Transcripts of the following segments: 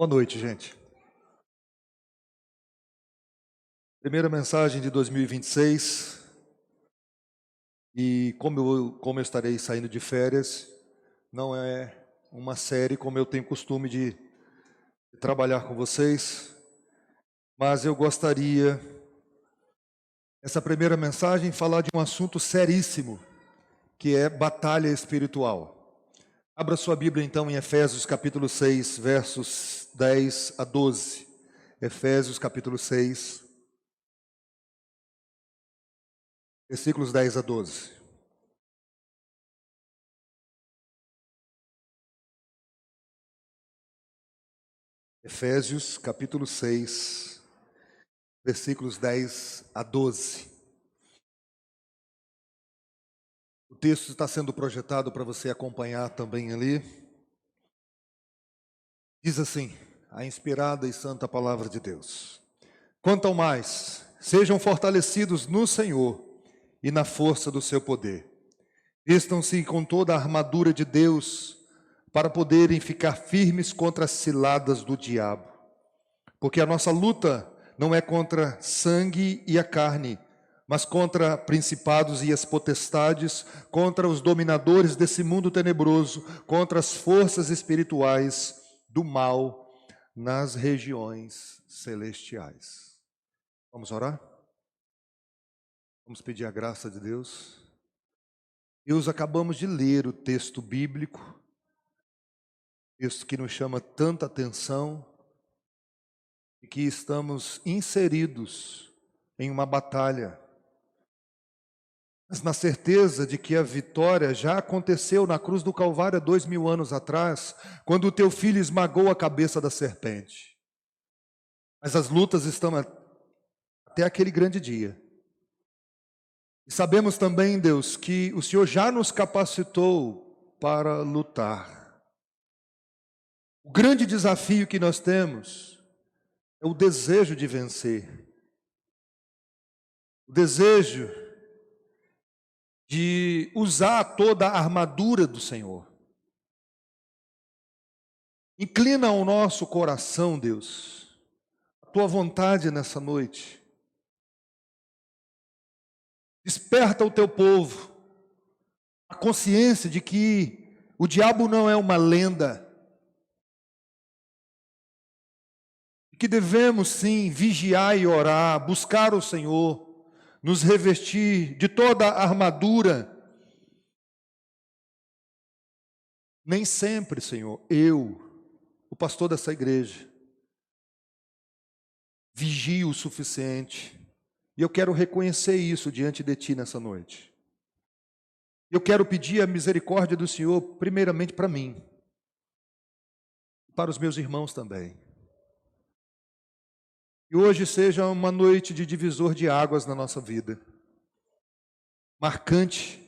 Boa noite, gente. Primeira mensagem de 2026. E como eu estarei saindo de férias, não é uma série como eu tenho costume de trabalhar com vocês, mas eu gostaria, essa primeira mensagem, falar de um assunto seríssimo, que é batalha espiritual. Abra sua Bíblia então em Efésios capítulo 6, versos 10 a 12. Efésios capítulo 6, versículos 10 a 12. Efésios capítulo 6, versículos 10 a 12. O texto está sendo projetado para você acompanhar também ali. Diz assim, a inspirada e santa palavra de Deus. Quanto ao mais, sejam fortalecidos no Senhor e na força do seu poder. Vistam-se com toda a armadura de Deus para poderem ficar firmes contra as ciladas do diabo. Porque a nossa luta não é contra sangue e a carne, mas contra principados e as potestades, contra os dominadores desse mundo tenebroso, contra as forças espirituais do mal nas regiões celestiais. Vamos orar? Vamos pedir a graça de Deus. Deus, acabamos de ler o texto bíblico, texto que nos chama tanta atenção, e que estamos inseridos em uma batalha, mas na certeza de que a vitória já aconteceu na cruz do Calvário há 2000 anos atrás, quando o teu filho esmagou a cabeça da serpente. Mas as lutas estão até aquele grande dia. E sabemos também, Deus, que o Senhor já nos capacitou para lutar. O grande desafio que nós temos é o desejo de vencer. O desejo de usar toda a armadura do Senhor. Inclina o nosso coração, Deus, a tua vontade nessa noite. Desperta o teu povo a consciência de que o diabo não é uma lenda, e que devemos sim vigiar e orar, buscar o Senhor, nos revestir de toda a armadura. Nem sempre, Senhor, eu, o pastor dessa igreja, vigio o suficiente. E eu quero reconhecer isso diante de Ti nessa noite. Eu quero pedir a misericórdia do Senhor, primeiramente para mim, e para os meus irmãos também. E hoje seja uma noite de divisor de águas na nossa vida, marcante,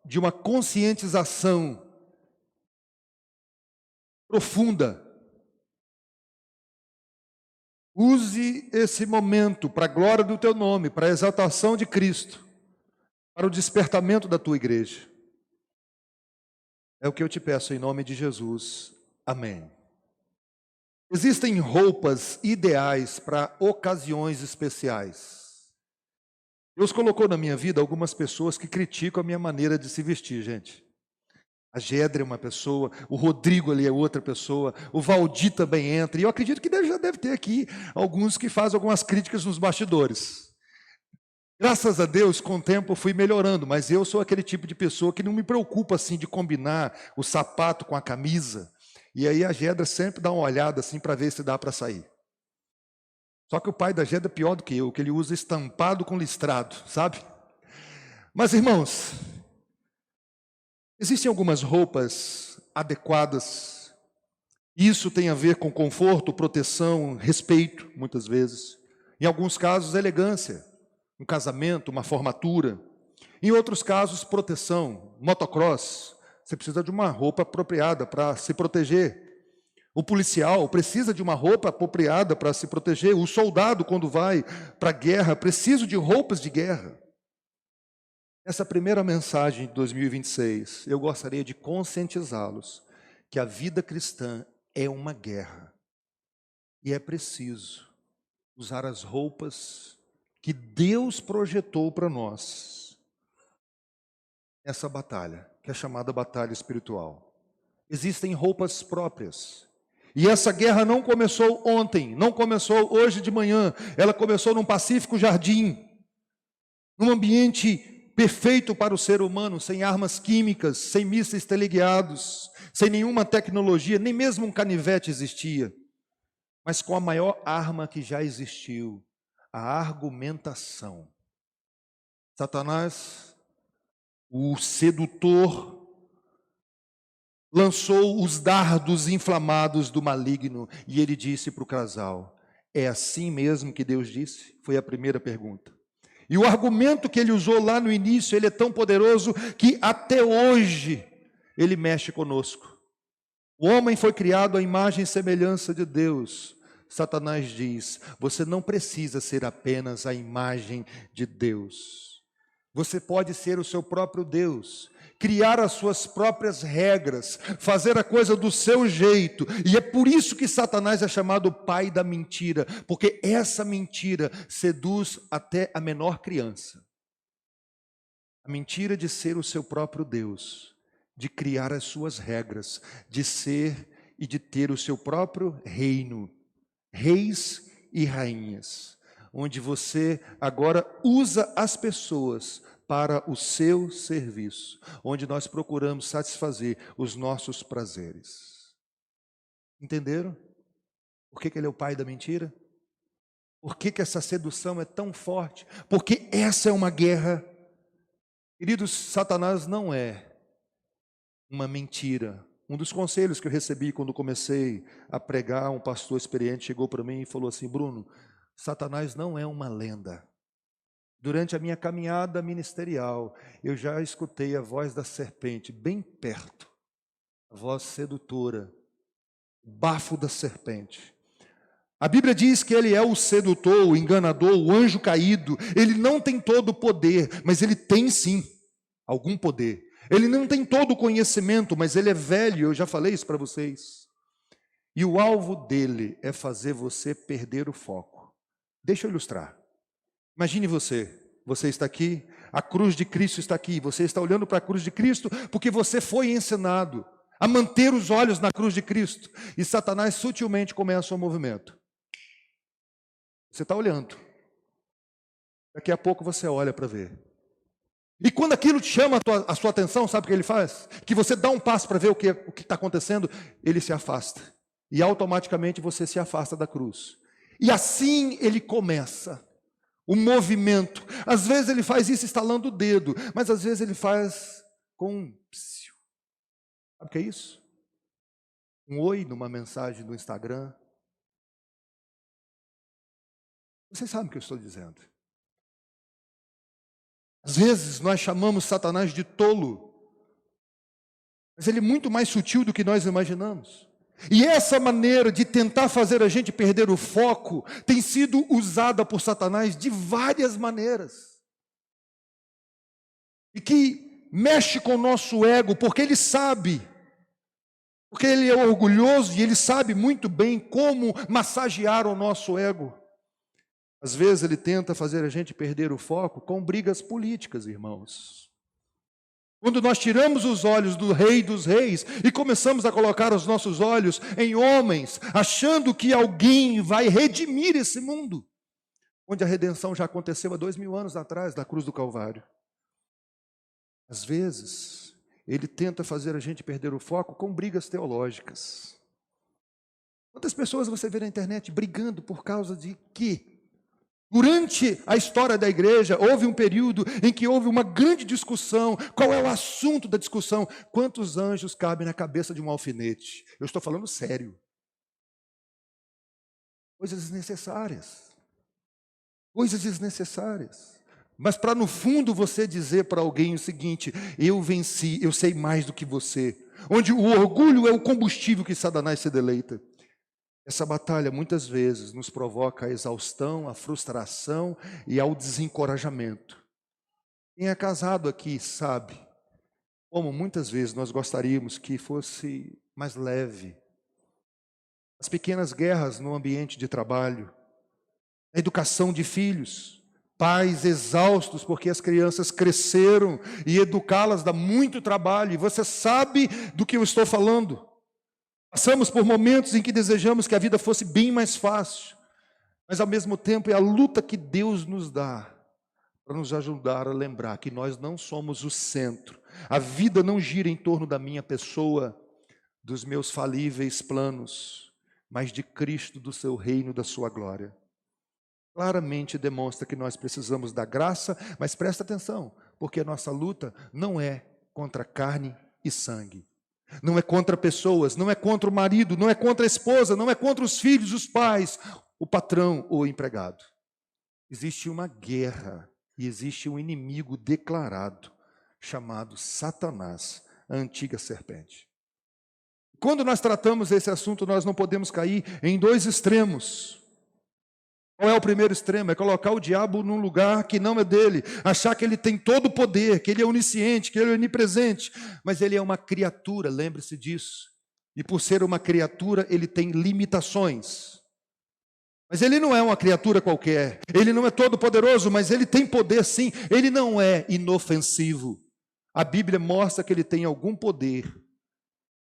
de uma conscientização profunda. Use esse momento para a glória do teu nome, para a exaltação de Cristo, para o despertamento da tua igreja. É o que eu te peço em nome de Jesus. Amém. Existem roupas ideais para ocasiões especiais. Deus colocou na minha vida algumas pessoas que criticam a minha maneira de se vestir, gente. A Gedra é uma pessoa, o Rodrigo ali é outra pessoa, o Valdir também entra, e eu acredito que já deve ter aqui alguns que fazem algumas críticas nos bastidores. Graças a Deus, com o tempo eu fui melhorando, mas eu sou aquele tipo de pessoa que não me preocupa assim de combinar o sapato com a camisa, e aí a Gedra sempre dá uma olhada assim para ver se dá para sair. Só que o pai da Gedra é pior do que eu, que ele usa estampado com listrado, sabe? Mas irmãos, existem algumas roupas adequadas. Isso tem a ver com conforto, proteção, respeito, muitas vezes. Em alguns casos, elegância. Um casamento, uma formatura. Em outros casos, proteção, motocross. Você precisa de uma roupa apropriada para se proteger. O policial precisa de uma roupa apropriada para se proteger. O soldado, quando vai para a guerra, precisa de roupas de guerra. Essa primeira mensagem de 2026, eu gostaria de conscientizá-los que a vida cristã é uma guerra. E é preciso usar as roupas que Deus projetou para nós. Essa batalha, que é chamada batalha espiritual. Existem roupas próprias. E essa guerra não começou ontem, não começou hoje de manhã. Ela começou num pacífico jardim, num ambiente perfeito para o ser humano, sem armas químicas, sem mísseis teleguiados, sem nenhuma tecnologia, nem mesmo um canivete existia. Mas com a maior arma que já existiu, a argumentação. Satanás, o sedutor, lançou os dardos inflamados do maligno e ele disse para o casal: é assim mesmo que Deus disse? Foi a primeira pergunta. E o argumento que ele usou lá no início, ele é tão poderoso que até hoje ele mexe conosco. O homem foi criado à imagem e semelhança de Deus. Satanás diz: você não precisa ser apenas a imagem de Deus. Você pode ser o seu próprio Deus, criar as suas próprias regras, fazer a coisa do seu jeito. E é por isso que Satanás é chamado o pai da mentira, porque essa mentira seduz até a menor criança. A mentira de ser o seu próprio Deus, de criar as suas regras, de ser e de ter o seu próprio reino, reis e rainhas, onde você agora usa as pessoas para o seu serviço, onde nós procuramos satisfazer os nossos prazeres. Entenderam? Por que ele é o pai da mentira? Por que essa sedução é tão forte? Porque essa é uma guerra. Queridos, Satanás não é uma mentira. Um dos conselhos que eu recebi quando comecei a pregar, um pastor experiente chegou para mim e falou assim: Bruno, Satanás não é uma lenda. Durante a minha caminhada ministerial, eu já escutei a voz da serpente bem perto, a voz sedutora, o bafo da serpente. A Bíblia diz que ele é o sedutor, o enganador, o anjo caído. Ele não tem todo o poder, mas ele tem sim algum poder. Ele não tem todo o conhecimento, mas ele é velho, eu já falei isso para vocês. E o alvo dele é fazer você perder o foco. Deixa eu ilustrar. Imagine você está aqui, a cruz de Cristo está aqui, você está olhando para a cruz de Cristo porque você foi ensinado a manter os olhos na cruz de Cristo. E Satanás sutilmente começa o movimento. Você está olhando. Daqui a pouco você olha para ver. E quando aquilo te chama a sua atenção, sabe o que ele faz? Que você dá um passo para ver o que está acontecendo, ele se afasta. E automaticamente você se afasta da cruz. E assim ele começa o movimento. Às vezes ele faz isso estalando o dedo, mas às vezes ele faz com um psiu. Sabe o que é isso? Um oi numa mensagem no Instagram. Vocês sabem o que eu estou dizendo. Às vezes nós chamamos Satanás de tolo, mas ele é muito mais sutil do que nós imaginamos. E essa maneira de tentar fazer a gente perder o foco tem sido usada por Satanás de várias maneiras. E que mexe com o nosso ego, porque ele sabe, porque ele é orgulhoso e ele sabe muito bem como massagear o nosso ego. Às vezes ele tenta fazer a gente perder o foco com brigas políticas, irmãos. Quando nós tiramos os olhos do Rei dos Reis e começamos a colocar os nossos olhos em homens, achando que alguém vai redimir esse mundo, onde a redenção já aconteceu há 2000 anos atrás, na cruz do Calvário. Às vezes, ele tenta fazer a gente perder o foco com brigas teológicas. Quantas pessoas você vê na internet brigando por causa de quê? Durante a história da igreja, houve um período em que houve uma grande discussão. Qual é o assunto da discussão? Quantos anjos cabem na cabeça de um alfinete? Eu estou falando sério. Coisas desnecessárias. Coisas desnecessárias. Mas para no fundo você dizer para alguém o seguinte: eu venci, eu sei mais do que você. Onde o orgulho é o combustível que Satanás se deleita. Essa batalha muitas vezes nos provoca a exaustão, a frustração e ao desencorajamento. Quem é casado aqui sabe como muitas vezes nós gostaríamos que fosse mais leve. As pequenas guerras no ambiente de trabalho, a educação de filhos, pais exaustos porque as crianças cresceram e educá-las dá muito trabalho, e você sabe do que eu estou falando. Passamos por momentos em que desejamos que a vida fosse bem mais fácil, mas ao mesmo tempo é a luta que Deus nos dá para nos ajudar a lembrar que nós não somos o centro. A vida não gira em torno da minha pessoa, dos meus falíveis planos, mas de Cristo, do seu reino, da sua glória. Claramente demonstra que nós precisamos da graça, mas presta atenção, porque a nossa luta não é contra carne e sangue. Não é contra pessoas, não é contra o marido, não é contra a esposa, não é contra os filhos, os pais, o patrão ou o empregado. Existe uma guerra e existe um inimigo declarado, chamado Satanás, a antiga serpente. Quando nós tratamos esse assunto, nós não podemos cair em dois extremos. Qual é o primeiro extremo? É colocar o diabo num lugar que não é dele, achar que ele tem todo o poder, que ele é onisciente, que ele é onipresente, mas ele é uma criatura, lembre-se disso. E por ser uma criatura, ele tem limitações. Mas ele não é uma criatura qualquer, ele não é todo poderoso, mas ele tem poder sim, ele não é inofensivo. A Bíblia mostra que ele tem algum poder,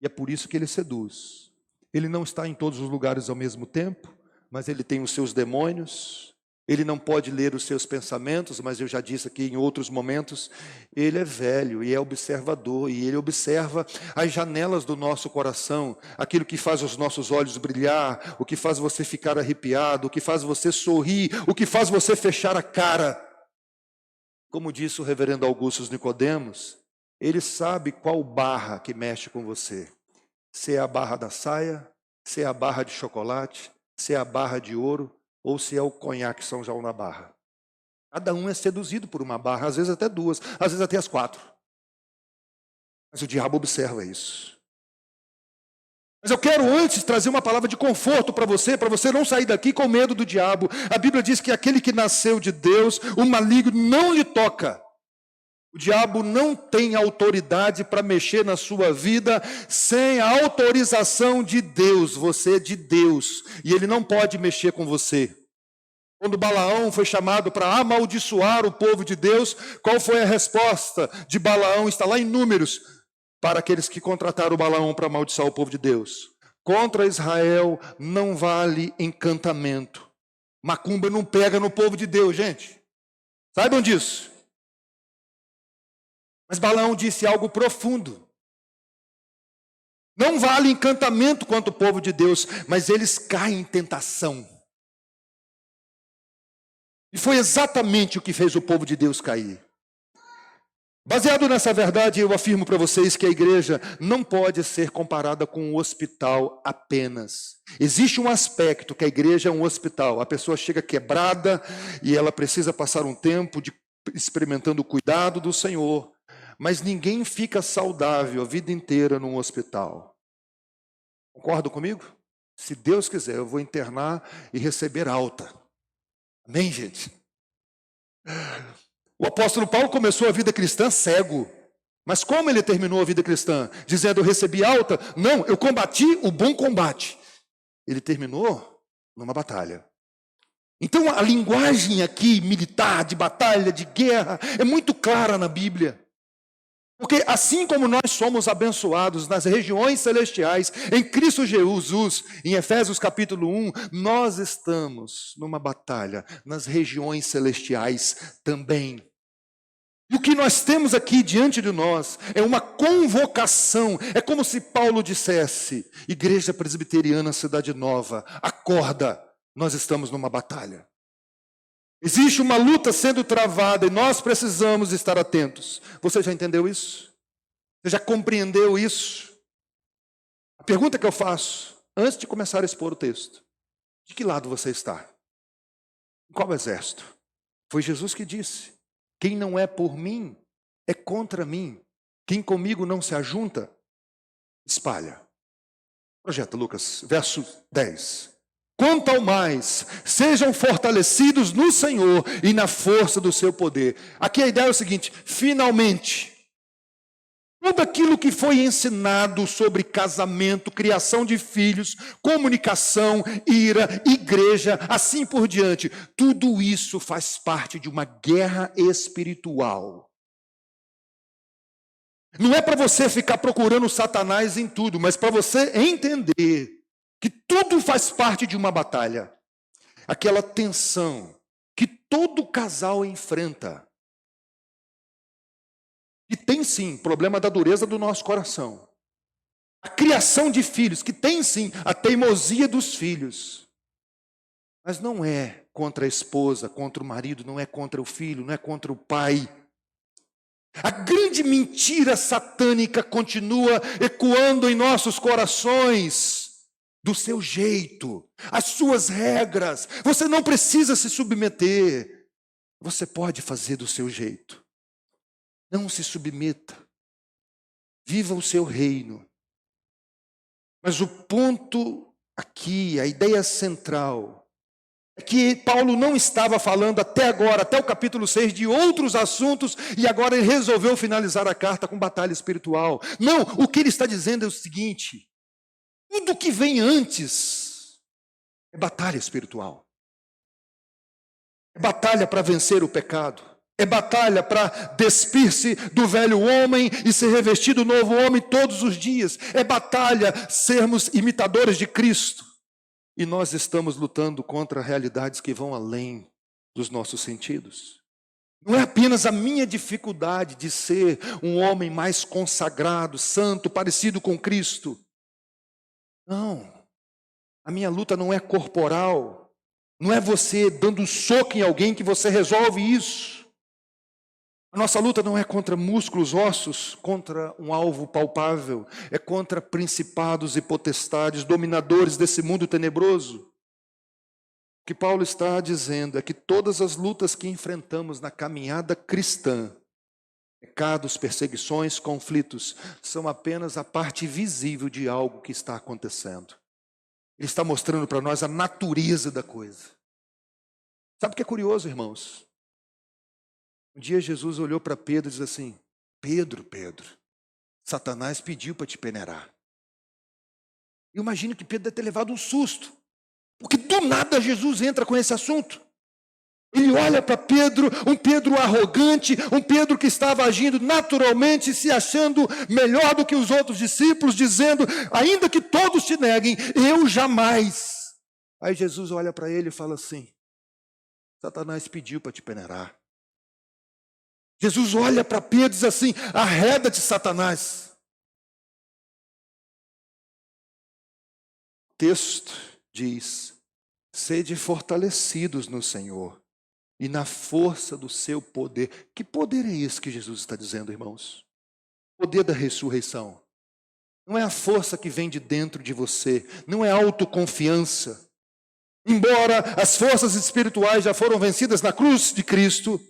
e é por isso que ele seduz. Ele não está em todos os lugares ao mesmo tempo, mas ele tem os seus demônios, ele não pode ler os seus pensamentos, mas eu já disse aqui em outros momentos, ele é velho e é observador, e ele observa as janelas do nosso coração, aquilo que faz os nossos olhos brilhar, o que faz você ficar arrepiado, o que faz você sorrir, o que faz você fechar a cara. Como disse o reverendo Augusto Nicodemos, ele sabe qual barra que mexe com você, se é a barra da saia, se é a barra de chocolate, se é a barra de ouro ou se é o conhaque São João na barra. Cada um é seduzido por uma barra, às vezes até duas, às vezes até as 4. Mas o diabo observa isso. Mas eu quero antes trazer uma palavra de conforto para você não sair daqui com medo do diabo. A Bíblia diz que aquele que nasceu de Deus, o maligno não lhe toca. O diabo não tem autoridade para mexer na sua vida sem a autorização de Deus. Você é de Deus e ele não pode mexer com você. Quando Balaão foi chamado para amaldiçoar o povo de Deus, qual foi a resposta de Balaão? Está lá em Números, para aqueles que contrataram Balaão para amaldiçoar o povo de Deus. Contra Israel não vale encantamento. Macumba não pega no povo de Deus, gente. Saibam disso. Mas Balaão disse algo profundo. Não vale encantamento quanto o povo de Deus, mas eles caem em tentação. E foi exatamente o que fez o povo de Deus cair. Baseado nessa verdade, eu afirmo para vocês que a igreja não pode ser comparada com um hospital apenas. Existe um aspecto que a igreja é um hospital. A pessoa chega quebrada e ela precisa passar um tempo experimentando o cuidado do Senhor. Mas ninguém fica saudável a vida inteira num hospital. Concordam comigo? Se Deus quiser, eu vou internar e receber alta. Amém, gente? O apóstolo Paulo começou a vida cristã cego. Mas como ele terminou a vida cristã? Dizendo, eu recebi alta? Não, eu combati o bom combate. Ele terminou numa batalha. Então a linguagem aqui, militar, de batalha, de guerra, é muito clara na Bíblia. Porque assim como nós somos abençoados nas regiões celestiais, em Cristo Jesus, em Efésios capítulo 1, nós estamos numa batalha nas regiões celestiais também. E o que nós temos aqui diante de nós é uma convocação, é como se Paulo dissesse, Igreja Presbiteriana Cidade Nova, acorda, nós estamos numa batalha. Existe uma luta sendo travada e nós precisamos estar atentos. Você já entendeu isso? Você já compreendeu isso? A pergunta que eu faço, antes de começar a expor o texto, de que lado você está? Em qual exército? Foi Jesus que disse, quem não é por mim, é contra mim. Quem comigo não se ajunta, espalha. Projeta, Lucas, verso 10. Quanto ao mais, sejam fortalecidos no Senhor e na força do seu poder. Aqui a ideia é o seguinte, finalmente, Tudo aquilo que foi ensinado sobre casamento, criação de filhos, comunicação, ira, igreja, assim por diante, tudo isso faz parte de uma guerra espiritual. Não é para você ficar procurando Satanás em tudo, mas para você entender que tudo faz parte de uma batalha. Aquela tensão que todo casal enfrenta. E tem sim problema da dureza do nosso coração. A criação de filhos, que tem sim a teimosia dos filhos. Mas não é contra a esposa, contra o marido, não é contra o filho, não é contra o pai. A grande mentira satânica continua ecoando em nossos corações, do seu jeito, as suas regras. Você não precisa se submeter, você pode fazer do seu jeito. Não se submeta, viva o seu reino. Mas o ponto aqui, a ideia central, é que Paulo não estava falando até agora, até o capítulo 6, de outros assuntos, e agora ele resolveu finalizar a carta com batalha espiritual. Não, o que ele está dizendo é o seguinte: tudo que vem antes é batalha espiritual. É batalha para vencer o pecado. É batalha para despir-se do velho homem e se revestir do novo homem todos os dias. É batalha sermos imitadores de Cristo. E nós estamos lutando contra realidades que vão além dos nossos sentidos. Não é apenas a minha dificuldade de ser um homem mais consagrado, santo, parecido com Cristo. Não. A minha luta não é corporal. Não é você dando um soco em alguém que você resolve isso. A nossa luta não é contra músculos, ossos, contra um alvo palpável. É contra principados e potestades, dominadores desse mundo tenebroso. O que Paulo está dizendo é que todas as lutas que enfrentamos na caminhada cristã, pecados, perseguições, conflitos, são apenas a parte visível de algo que está acontecendo. Ele está mostrando para nós a natureza da coisa. Sabe o que é curioso, irmãos? Um dia Jesus olhou para Pedro e disse assim: Pedro, Satanás pediu para te peneirar. Eu imagino que Pedro deve ter levado um susto, porque do nada Jesus entra com esse assunto. Ele olha para Pedro, um Pedro arrogante, um Pedro que estava agindo naturalmente, se achando melhor do que os outros discípulos, dizendo: ainda que todos te neguem, eu jamais. Aí Jesus olha para ele e fala assim: Satanás pediu para te peneirar. Jesus olha para Pedro e diz assim: arreda-te, Satanás. O texto diz: sede fortalecidos no Senhor e na força do seu poder. Que poder é esse que Jesus está dizendo, irmãos? O poder da ressurreição. Não é a força que vem de dentro de você, não é autoconfiança. Embora as forças espirituais já foram vencidas na cruz de Cristo,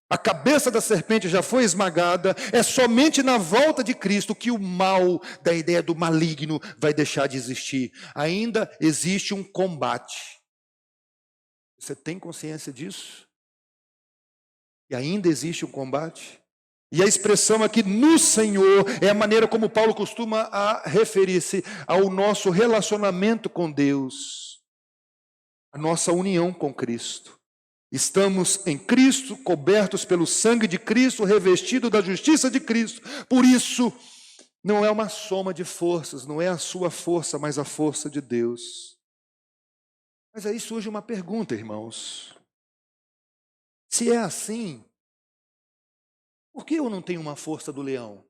a cabeça da serpente já foi esmagada, é somente na volta de Cristo que o mal, da ideia do maligno, vai deixar de existir. Ainda existe um combate. Você tem consciência disso? E ainda existe um combate? E a expressão aqui, no Senhor, é a maneira como Paulo costuma a referir-se ao nosso relacionamento com Deus, a nossa união com Cristo. Estamos em Cristo, cobertos pelo sangue de Cristo, revestidos da justiça de Cristo. Por isso, não é uma soma de forças, não é a sua força, mas a força de Deus. Mas aí surge uma pergunta, irmãos. Se é assim, por que eu não tenho uma força do leão?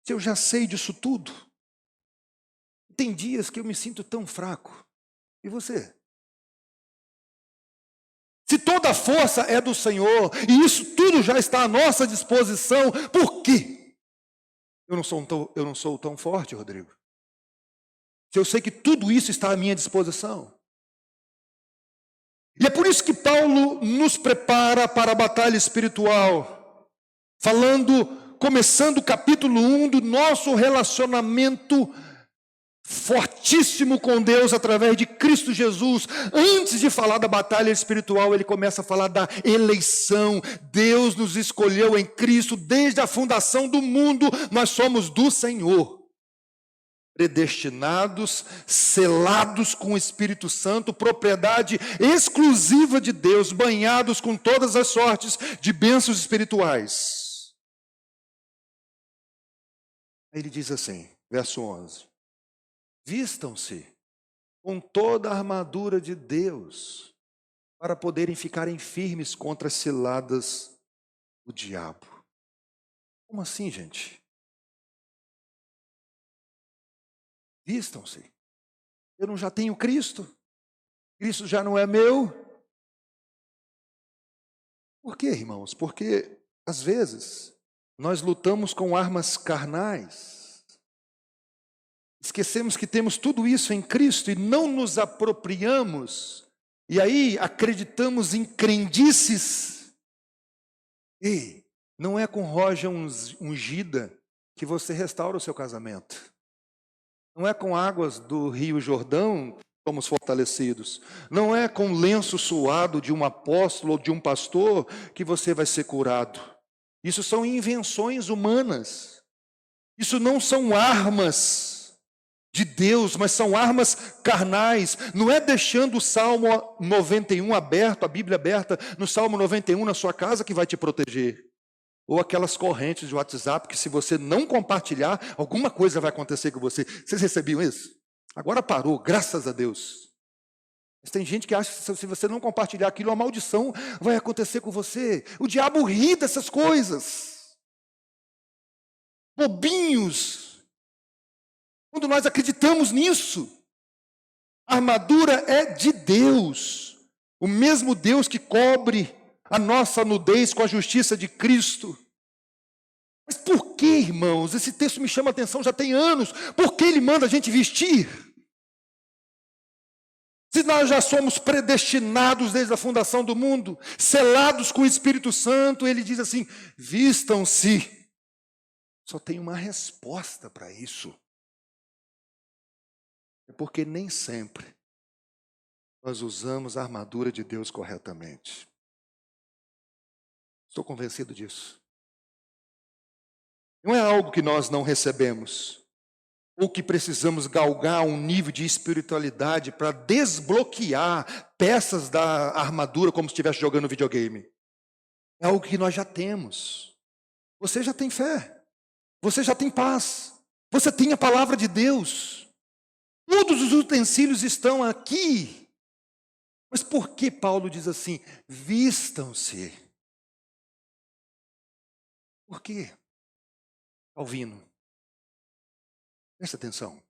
Se eu já sei disso tudo. Tem dias que eu me sinto tão fraco. E você? Se toda a força é do Senhor, e isso tudo já está à nossa disposição, por quê? Eu não sou tão forte, Rodrigo. Se eu sei que tudo isso está à minha disposição. E é por isso que Paulo nos prepara para a batalha espiritual, começando o capítulo 1 do nosso relacionamento fortíssimo com Deus através de Cristo Jesus. Antes de falar da batalha espiritual, ele começa a falar da eleição. Deus nos escolheu em Cristo desde a fundação do mundo. Nós somos do Senhor, predestinados, selados com o Espírito Santo, propriedade exclusiva de Deus, banhados com todas as sortes de bênçãos espirituais. Aí ele diz assim, verso 11: vistam-se com toda a armadura de Deus, para poderem ficarem firmes contra as ciladas do diabo. Como assim, gente? Vistam-se. Eu não já tenho Cristo? Cristo já não é meu? Por quê, irmãos? Porque, às vezes, nós lutamos com armas carnais. Esquecemos que temos tudo isso em Cristo e não nos apropriamos. E aí acreditamos em crendices. Ei, não é com roja ungida que você restaura o seu casamento. Não é com águas do Rio Jordão que somos fortalecidos. Não é com lenço suado de um apóstolo ou de um pastor que você vai ser curado. Isso são invenções humanas. Isso não são armas de Deus, mas são armas carnais. Não é deixando o Salmo 91 aberto, a Bíblia aberta no Salmo 91 na sua casa que vai te proteger. Ou aquelas correntes de WhatsApp que se você não compartilhar, alguma coisa vai acontecer com você. Vocês recebiam isso? Agora parou, graças a Deus. Mas tem gente que acha que se você não compartilhar aquilo, uma maldição vai acontecer com você. O diabo ri dessas coisas. Bobinhos. Quando nós acreditamos nisso, a armadura é de Deus. O mesmo Deus que cobre a nossa nudez com a justiça de Cristo. Mas por que, irmãos? Esse texto me chama a atenção já tem anos. Por que ele manda a gente vestir? Se nós já somos predestinados desde a fundação do mundo, selados com o Espírito Santo, ele diz assim, vistam-se. Só tem uma resposta para isso. É porque nem sempre nós usamos a armadura de Deus corretamente. Estou convencido disso. Não é algo que nós não recebemos, ou que precisamos galgar um nível de espiritualidade para desbloquear peças da armadura como se estivesse jogando videogame. É algo que nós já temos. Você já tem fé, você já tem paz, você tem a palavra de Deus. Todos os utensílios estão aqui. Mas por que Paulo diz assim, vistam-se? Por quê? Calvino, presta atenção.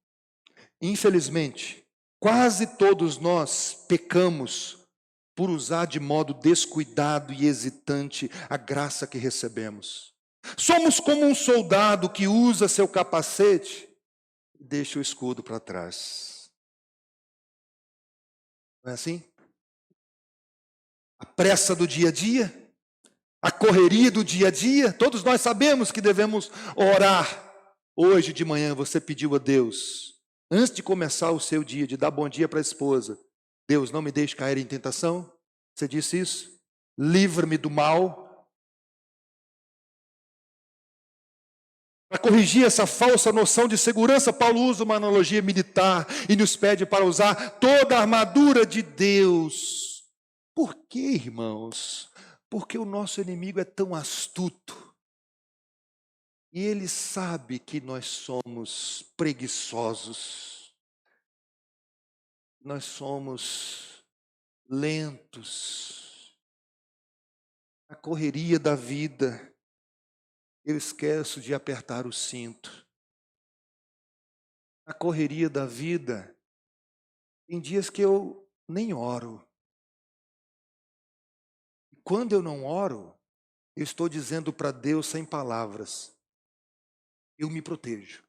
Infelizmente, quase todos nós pecamos por usar de modo descuidado e hesitante a graça que recebemos. Somos como um soldado que usa seu capacete e deixa o escudo para trás. Não é assim? A pressa do dia a dia, a correria do dia a dia, todos nós sabemos que devemos orar. Hoje de manhã você pediu a Deus, antes de começar o seu dia, de dar bom dia para a esposa, Deus, não me deixe cair em tentação. Você disse isso? Livra-me do mal. Para corrigir essa falsa noção de segurança, Paulo usa uma analogia militar e nos pede para usar toda a armadura de Deus. Por quê, irmãos? Porque o nosso inimigo é tão astuto. E ele sabe que nós somos preguiçosos. Nós somos lentos. Na correria da vida, eu esqueço de apertar o cinto. Na correria da vida, tem dias que eu nem oro. E quando eu não oro, eu estou dizendo para Deus sem palavras, eu me protejo.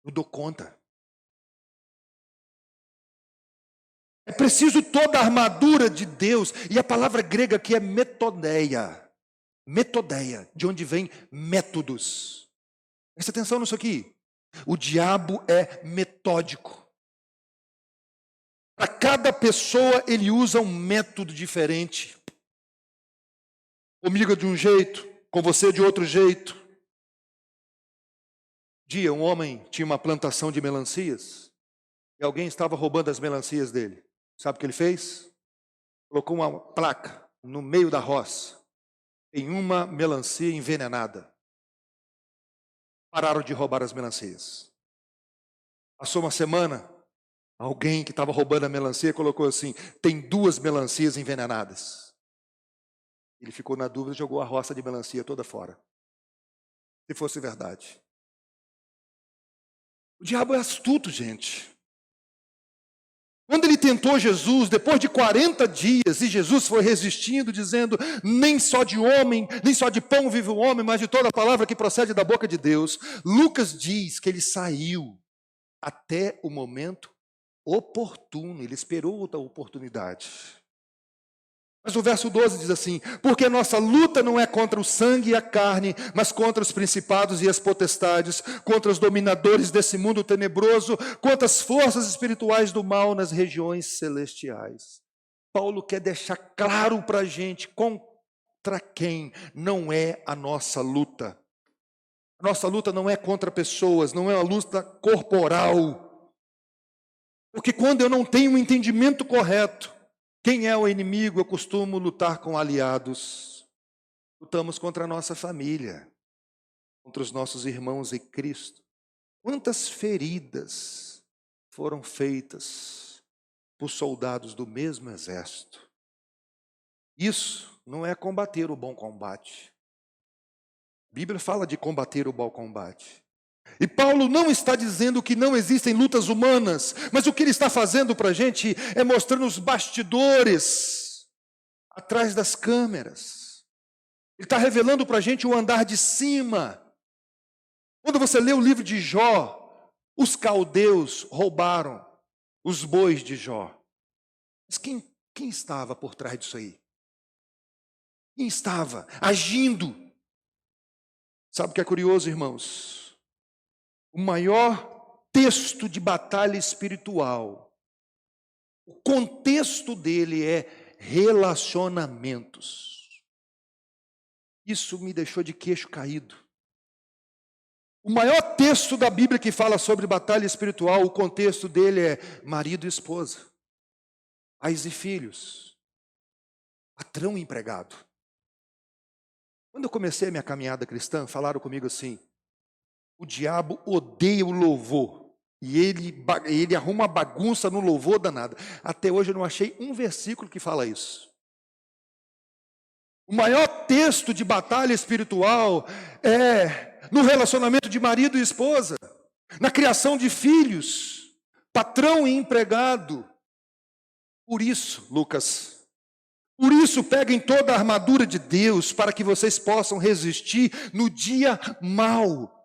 Eu dou conta. É preciso toda a armadura de Deus. E a palavra grega aqui é metodeia. Metodeia, de onde vem métodos. Presta atenção nisso aqui. O diabo é metódico. Para cada pessoa, ele usa um método diferente. Comigo de um jeito, com você de outro jeito. Um dia, um homem tinha uma plantação de melancias e alguém estava roubando as melancias dele. Sabe o que ele fez? Colocou uma placa no meio da roça. Tem uma melancia envenenada. Pararam de roubar as melancias. Passou uma semana, alguém que estava roubando a melancia colocou assim: tem 2 melancias envenenadas. Ele ficou na dúvida e jogou a roça de melancia toda fora. Se fosse verdade. O diabo é astuto, gente. Quando ele tentou Jesus, depois de 40 dias, e Jesus foi resistindo, dizendo: nem só de homem, nem só de pão vive o homem, mas de toda a palavra que procede da boca de Deus. Lucas diz que ele saiu até o momento oportuno, ele esperou outra oportunidade. Mas o verso 12 diz assim: porque nossa luta não é contra o sangue e a carne, mas contra os principados e as potestades, contra os dominadores desse mundo tenebroso, contra as forças espirituais do mal nas regiões celestiais. Paulo quer deixar claro para a gente contra quem não é a nossa luta. A nossa luta não é contra pessoas, não é uma luta corporal. Porque quando eu não tenho um entendimento correto, quem é o inimigo? Eu costumo lutar com aliados. Lutamos contra a nossa família, contra os nossos irmãos em Cristo. Quantas feridas foram feitas por soldados do mesmo exército? Isso não é combater o bom combate. A Bíblia fala de combater o bom combate. E Paulo não está dizendo que não existem lutas humanas, mas o que ele está fazendo para a gente é mostrando os bastidores, atrás das câmeras. Ele está revelando para a gente o andar de cima. Quando você lê o livro de Jó, os caldeus roubaram os bois de Jó. Mas quem estava por trás disso aí? Quem estava agindo? Sabe o que é curioso, irmãos? O maior texto de batalha espiritual, o contexto dele é relacionamentos. Isso me deixou de queixo caído. O maior texto da Bíblia que fala sobre batalha espiritual, o contexto dele é marido e esposa, pais e filhos, patrão e empregado. Quando eu comecei a minha caminhada cristã, falaram comigo assim: o diabo odeia o louvor. E ele arruma uma bagunça no louvor danada. Até hoje eu não achei um versículo que fala isso. O maior texto de batalha espiritual é no relacionamento de marido e esposa, na criação de filhos, patrão e empregado. Por isso, Lucas, por isso peguem toda a armadura de Deus para que vocês possam resistir no dia mau.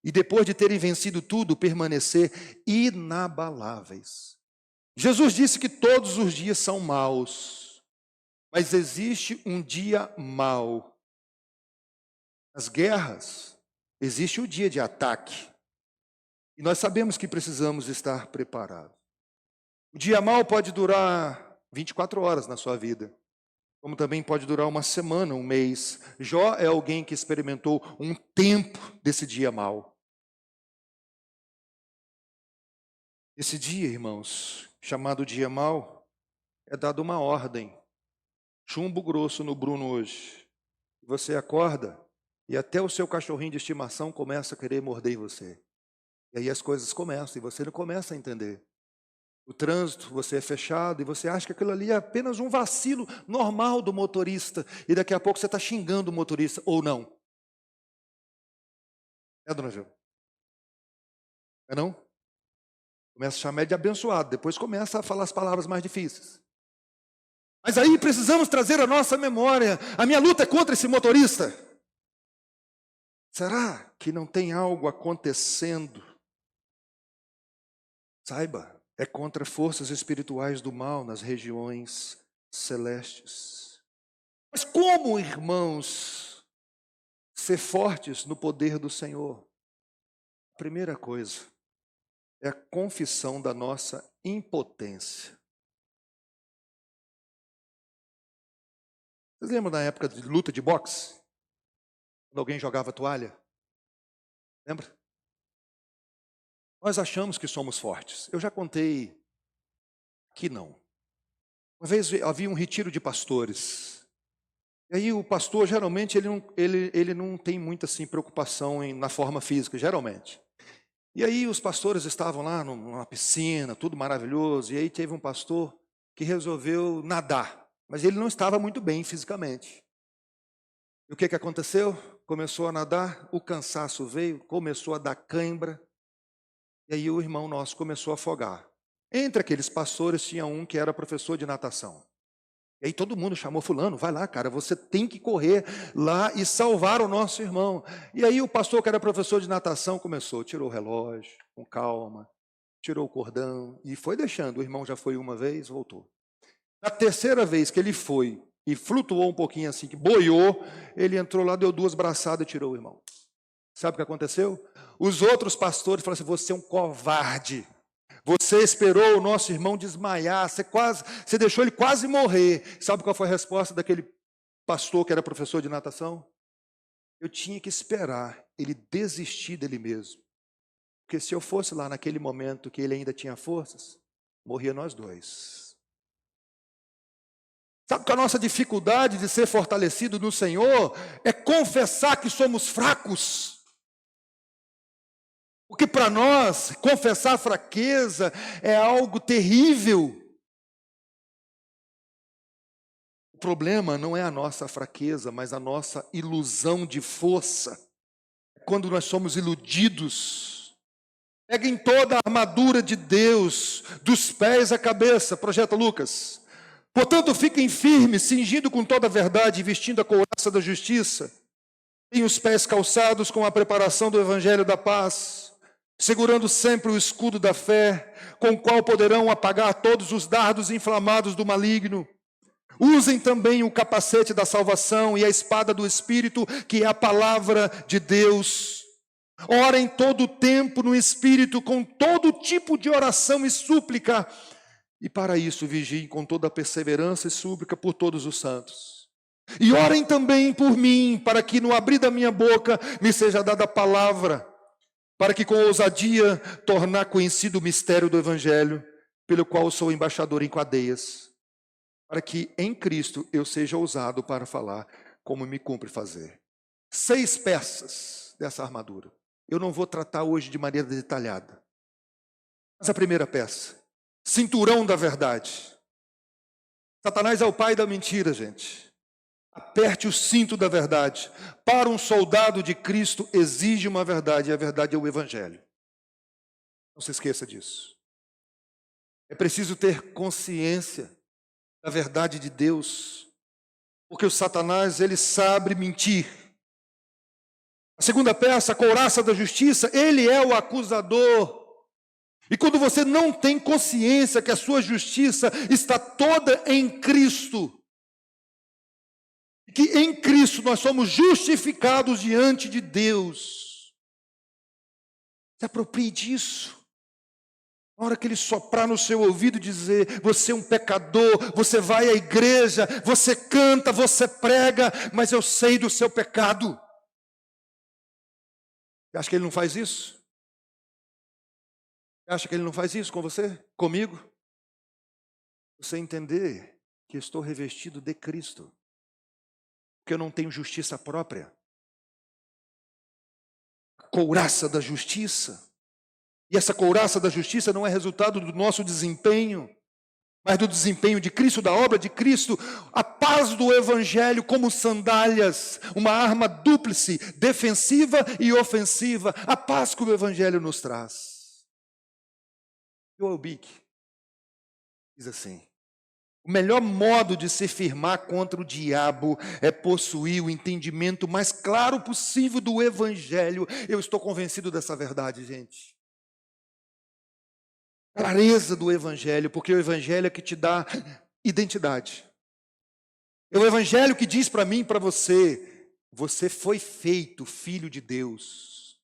E depois de terem vencido tudo, permanecer inabaláveis. Jesus disse que todos os dias são maus, mas existe um dia mau. Nas guerras, existe o dia de ataque. E nós sabemos que precisamos estar preparados. O dia mau pode durar 24 horas na sua vida, como também pode durar uma semana, um mês. Jó é alguém que experimentou um tempo desse dia mau. Esse dia, irmãos, chamado dia mau, é dado uma ordem. Chumbo grosso no Bruno hoje. Você acorda e até o seu cachorrinho de estimação começa a querer morder em você. E aí as coisas começam e você não começa a entender. O trânsito, você é fechado e você acha que aquilo ali é apenas um vacilo normal do motorista. E daqui a pouco você está xingando o motorista, ou não. É, dona Gil? É não? Começa a chamar de abençoado, depois começa a falar as palavras mais difíceis. Mas aí precisamos trazer a nossa memória. A minha luta é contra esse motorista. Será que não tem algo acontecendo? Saiba, é contra forças espirituais do mal nas regiões celestes. Mas como, irmãos, ser fortes no poder do Senhor? Primeira coisa é a confissão da nossa impotência. Vocês lembram da época de luta de boxe? Quando alguém jogava toalha? Lembra? Nós achamos que somos fortes. Eu já contei que não. Uma vez havia um retiro de pastores. E aí o pastor, geralmente, ele não tem muita assim, preocupação na forma física, geralmente. E aí os pastores estavam lá numa piscina, tudo maravilhoso. E aí teve um pastor que resolveu nadar. Mas ele não estava muito bem fisicamente. E o que aconteceu? Começou a nadar, o cansaço veio, começou a dar cãibra. E aí o irmão nosso começou a afogar. Entre aqueles pastores tinha um que era professor de natação. E aí todo mundo chamou fulano, vai lá, cara, você tem que correr lá e salvar o nosso irmão. E aí o pastor que era professor de natação começou, tirou o relógio, com calma, tirou o cordão e foi deixando. O irmão já foi uma vez, voltou. Na terceira vez que ele foi e flutuou um pouquinho assim, que boiou, ele entrou lá, deu 2 braçadas e tirou o irmão. Sabe o que aconteceu? Os outros pastores falaram assim, você é um covarde. Você esperou o nosso irmão desmaiar, você deixou ele quase morrer. Sabe qual foi a resposta daquele pastor que era professor de natação? Eu tinha que esperar ele desistir dele mesmo. Porque se eu fosse lá naquele momento que ele ainda tinha forças, morria nós dois. Sabe que a nossa dificuldade de ser fortalecido no Senhor é confessar que somos fracos. Porque para nós, confessar fraqueza é algo terrível. O problema não é a nossa fraqueza, mas a nossa ilusão de força. Quando nós somos iludidos. Peguem toda a armadura de Deus, dos pés à cabeça. Projeta Lucas. Portanto, fiquem firmes, cingindo com toda a verdade, vestindo a couraça da justiça. Tenham os pés calçados com a preparação do evangelho da paz. Segurando sempre o escudo da fé, com o qual poderão apagar todos os dardos inflamados do maligno. Usem também o capacete da salvação e a espada do Espírito, que é a palavra de Deus. Orem todo o tempo no Espírito, com todo tipo de oração e súplica. E para isso vigiem com toda a perseverança e súplica por todos os santos. E orem também por mim, para que no abrir da minha boca me seja dada a palavra, para que com ousadia tornar conhecido o mistério do Evangelho, pelo qual sou embaixador em cadeias, para que em Cristo eu seja ousado para falar como me cumpre fazer. 6 peças dessa armadura. Eu não vou tratar hoje de maneira detalhada. Mas a primeira peça, cinturão da verdade. Satanás é o pai da mentira, gente. Aperte o cinto da verdade. Para um soldado de Cristo exige uma verdade, e a verdade é o Evangelho. Não se esqueça disso. É preciso ter consciência da verdade de Deus, porque o Satanás, ele sabe mentir. A segunda peça, a couraça da justiça, ele é o acusador. E quando você não tem consciência que a sua justiça está toda em Cristo, que em Cristo nós somos justificados diante de Deus. Se aproprie disso. Na hora que ele soprar no seu ouvido e dizer, você é um pecador, você vai à igreja, você canta, você prega, mas eu sei do seu pecado. Você acha que ele não faz isso? Você acha que ele não faz isso com você? Comigo? Você entender que estou revestido de Cristo. Porque eu não tenho justiça própria. Couraça da justiça. E essa couraça da justiça não é resultado do nosso desempenho, mas do desempenho de Cristo, da obra de Cristo. A paz do Evangelho como sandálias, uma arma dúplice, defensiva e ofensiva. A paz que o Evangelho nos traz. Joel Bick diz assim: o melhor modo de se firmar contra o diabo é possuir o entendimento mais claro possível do Evangelho. Eu estou convencido dessa verdade, gente. Clareza do Evangelho, porque o Evangelho é que te dá identidade. É o Evangelho que diz para mim e para você, você foi feito filho de Deus.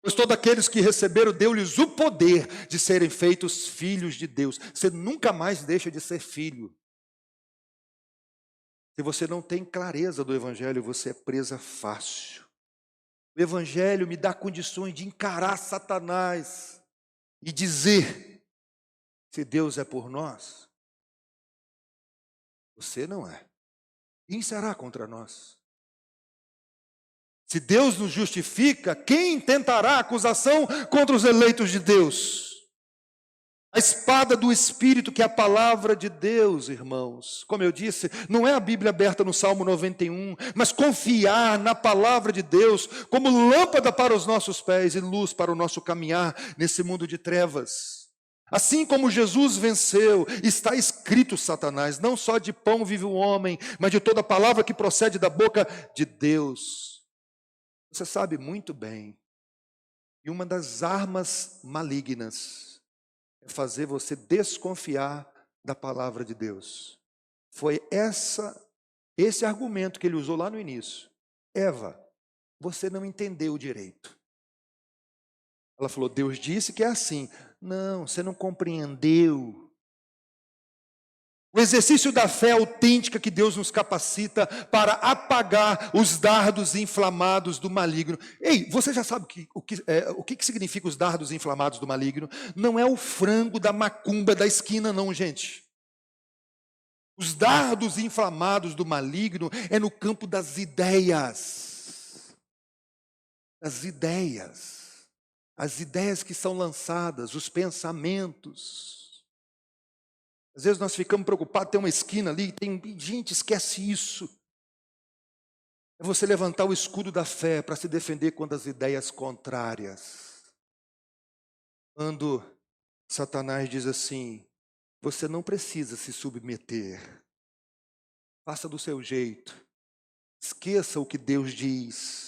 Pois todos aqueles que receberam, deu-lhes o poder de serem feitos filhos de Deus. Você nunca mais deixa de ser filho. Se você não tem clareza do Evangelho, você é presa fácil. O Evangelho me dá condições de encarar Satanás e dizer: se Deus é por nós, você não é. Quem será contra nós? Se Deus nos justifica, quem tentará acusação contra os eleitos de Deus? A espada do Espírito, que é a palavra de Deus, irmãos. Como eu disse, não é a Bíblia aberta no Salmo 91, mas confiar na palavra de Deus como lâmpada para os nossos pés e luz para o nosso caminhar nesse mundo de trevas. Assim como Jesus venceu, está escrito, Satanás, não só de pão vive o homem, mas de toda palavra que procede da boca de Deus. Você sabe muito bem que uma das armas malignas é fazer você desconfiar da palavra de Deus. Foi esse argumento que ele usou lá no início. Eva, você não entendeu direito. Ela falou, Deus disse que é assim. Não, você não compreendeu. O exercício da fé autêntica que Deus nos capacita para apagar os dardos inflamados do maligno. Ei, você já sabe o que significa os dardos inflamados do maligno? Não é o frango da macumba da esquina, não, gente. Os dardos inflamados do maligno é no campo das ideias. Das ideias. As ideias que são lançadas, os pensamentos. Às vezes nós ficamos preocupados, tem uma esquina ali, gente, esquece isso. É você levantar o escudo da fé para se defender contra as ideias contrárias. Quando Satanás diz assim, você não precisa se submeter. Faça do seu jeito. Esqueça o que Deus diz.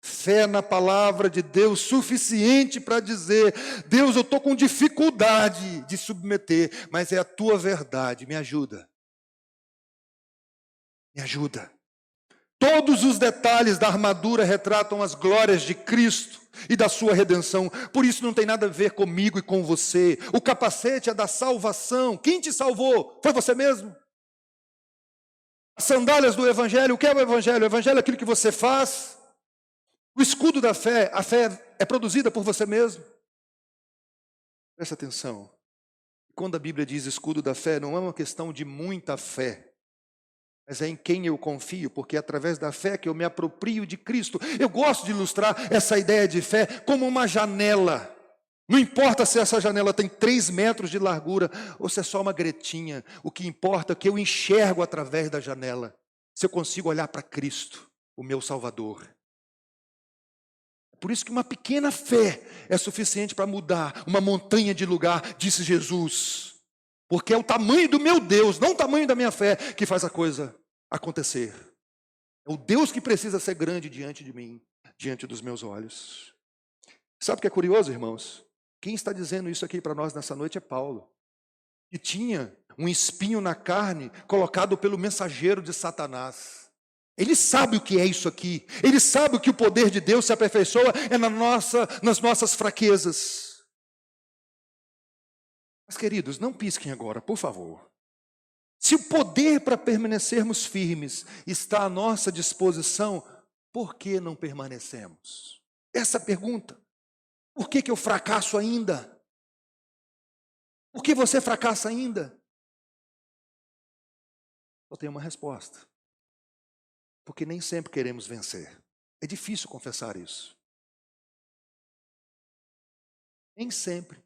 Fé na palavra de Deus suficiente para dizer, Deus, eu estou com dificuldade de submeter, mas é a tua verdade, me ajuda. Me ajuda. Todos os detalhes da armadura retratam as glórias de Cristo e da sua redenção. Por isso não tem nada a ver comigo e com você. O capacete é da salvação. Quem te salvou? Foi você mesmo? As sandálias do Evangelho, o que é o Evangelho? O Evangelho é aquilo que você faz. O escudo da fé, a fé é produzida por você mesmo. Presta atenção. Quando a Bíblia diz escudo da fé, não é uma questão de muita fé, mas é em quem eu confio, porque é através da fé que eu me aproprio de Cristo. Eu gosto de ilustrar essa ideia de fé como uma janela. Não importa se essa janela tem 3 metros de largura ou se é só uma gretinha. O que importa é que eu enxergo através da janela. Se eu consigo olhar para Cristo, o meu Salvador. Por isso que uma pequena fé é suficiente para mudar uma montanha de lugar, disse Jesus. Porque é o tamanho do meu Deus, não o tamanho da minha fé, que faz a coisa acontecer. É o Deus que precisa ser grande diante de mim, diante dos meus olhos. Sabe o que é curioso, irmãos? Quem está dizendo isso aqui para nós nessa noite é Paulo. Que tinha um espinho na carne colocado pelo mensageiro de Satanás. Ele sabe o que é isso aqui. Ele sabe que o poder de Deus se aperfeiçoa é nas nossas fraquezas. Mas, queridos, não pisquem agora, por favor. Se o poder para permanecermos firmes está à nossa disposição, por que não permanecemos? Essa pergunta. Por que eu fracasso ainda? Por que você fracassa ainda? Só tem uma resposta. Porque nem sempre queremos vencer. É difícil confessar isso. Nem sempre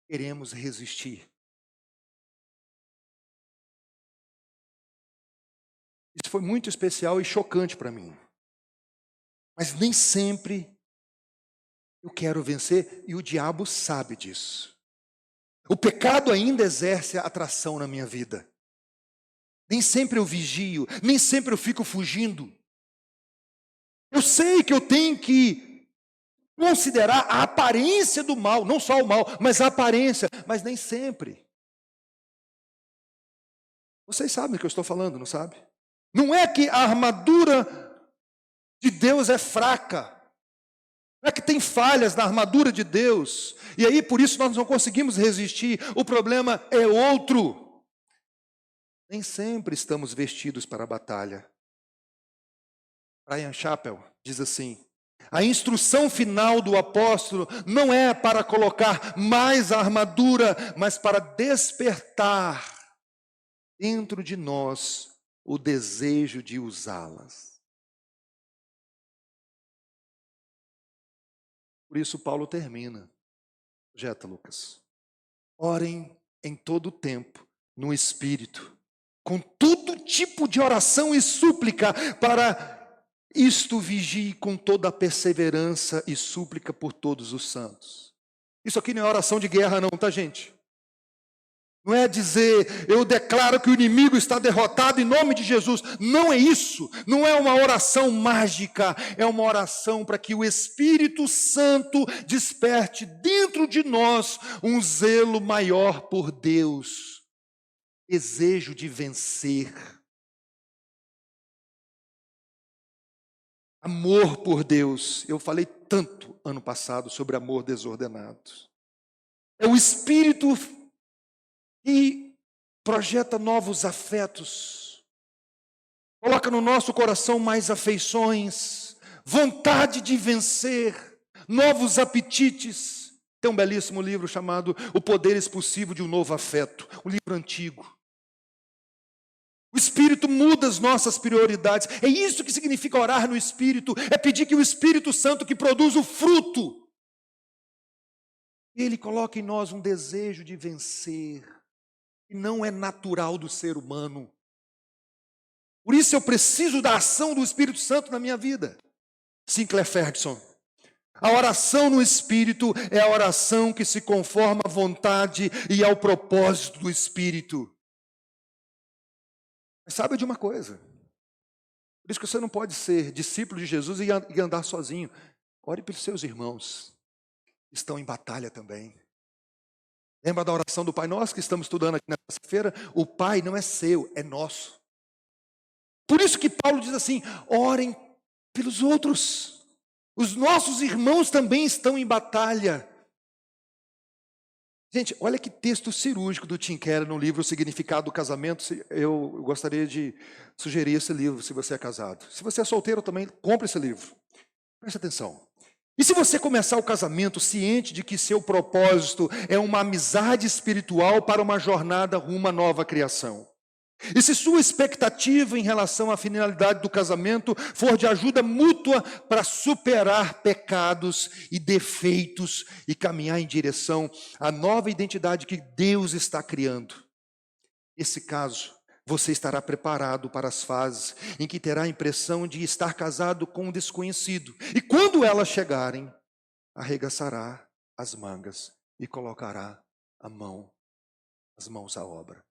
queremos resistir. Isso foi muito especial e chocante para mim. Mas nem sempre eu quero vencer e o diabo sabe disso. O pecado ainda exerce atração na minha vida. Nem sempre eu vigio, nem sempre eu fico fugindo. Eu sei que eu tenho que considerar a aparência do mal, não só o mal, mas a aparência, mas nem sempre. Vocês sabem do que eu estou falando, não sabe? Não é que a armadura de Deus é fraca. Não é que tem falhas na armadura de Deus, e aí por isso nós não conseguimos resistir. O problema é outro. Nem sempre estamos vestidos para a batalha. Bryan Chapell diz assim: a instrução final do apóstolo não é para colocar mais a armadura, mas para despertar dentro de nós o desejo de usá-las. Por isso Paulo termina. Projeta, Lucas. Orem em todo o tempo, no Espírito, com todo tipo de oração e súplica, para isto vigie com toda a perseverança e súplica por todos os santos. Isso aqui não é oração de guerra não, tá, gente? Não é dizer, eu declaro que o inimigo está derrotado em nome de Jesus. Não é isso. Não é uma oração mágica. É uma oração para que o Espírito Santo desperte dentro de nós um zelo maior por Deus. Desejo de vencer. Amor por Deus. Eu falei tanto ano passado sobre amor desordenado. É o Espírito e projeta novos afetos, coloca no nosso coração mais afeições, vontade de vencer, novos apetites. Tem um belíssimo livro chamado O Poder Expulsivo de um Novo Afeto, um livro antigo. O Espírito muda as nossas prioridades. É isso que significa orar no Espírito, é pedir que o Espírito Santo que produz o fruto, ele coloque em nós um desejo de vencer, que não é natural do ser humano. Por isso eu preciso da ação do Espírito Santo na minha vida. Sinclair Ferguson. A oração no Espírito é a oração que se conforma à vontade e ao propósito do Espírito. Mas sabe de uma coisa? Por isso que você não pode ser discípulo de Jesus e andar sozinho. Ore pelos seus irmãos. Estão em batalha também. Lembra da oração do Pai Nosso que estamos estudando aqui nessa feira? O Pai não é seu, é nosso. Por isso que Paulo diz assim, orem pelos outros. Os nossos irmãos também estão em batalha. Gente, olha que texto cirúrgico do Tim Keller no livro O Significado do Casamento. Eu gostaria de sugerir esse livro se você é casado. Se você é solteiro também, compre esse livro. Preste atenção. E se você começar o casamento ciente de que seu propósito é uma amizade espiritual para uma jornada rumo à nova criação? E se sua expectativa em relação à finalidade do casamento for de ajuda mútua para superar pecados e defeitos e caminhar em direção à nova identidade que Deus está criando, nesse caso, você estará preparado para as fases em que terá a impressão de estar casado com um desconhecido. E quando elas chegarem, arregaçará as mangas e colocará as mãos à obra.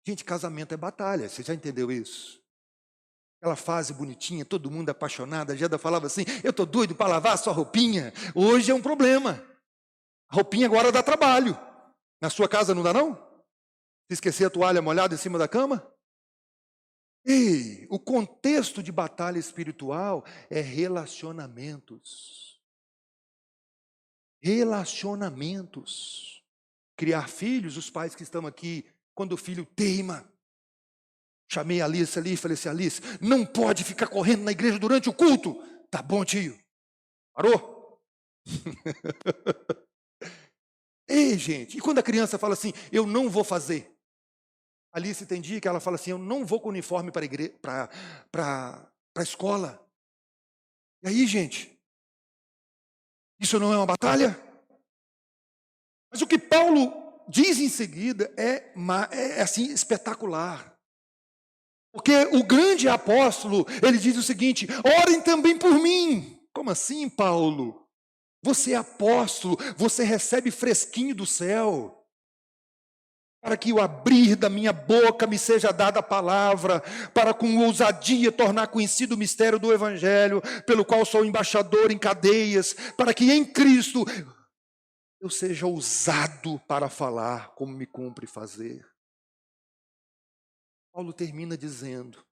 Gente, casamento é batalha, você já entendeu isso? Aquela fase bonitinha, todo mundo apaixonado, a Geda falava assim, eu estou doido para lavar a sua roupinha. Hoje é um problema. A roupinha agora dá trabalho. Na sua casa não dá não? Se esquecer a toalha molhada em cima da cama? Ei, o contexto de batalha espiritual é relacionamentos. Relacionamentos. Criar filhos, os pais que estão aqui, quando o filho teima. Chamei a Alice ali e falei assim, Alice, não pode ficar correndo na igreja durante o culto. Tá bom, tio. Parou? Ei, gente, e quando a criança fala assim, eu não vou fazer? Alice tem dia que ela fala assim, eu não vou com uniforme para a escola. E aí, gente, isso não é uma batalha? Mas o que Paulo diz em seguida é assim, espetacular. Porque o grande apóstolo, ele diz o seguinte, orem também por mim. Como assim, Paulo? Você é apóstolo, você recebe fresquinho do céu. Para que o abrir da minha boca me seja dada a palavra, para com ousadia tornar conhecido o mistério do Evangelho, pelo qual sou embaixador em cadeias, para que em Cristo eu seja ousado para falar como me cumpre fazer. Paulo termina dizendo,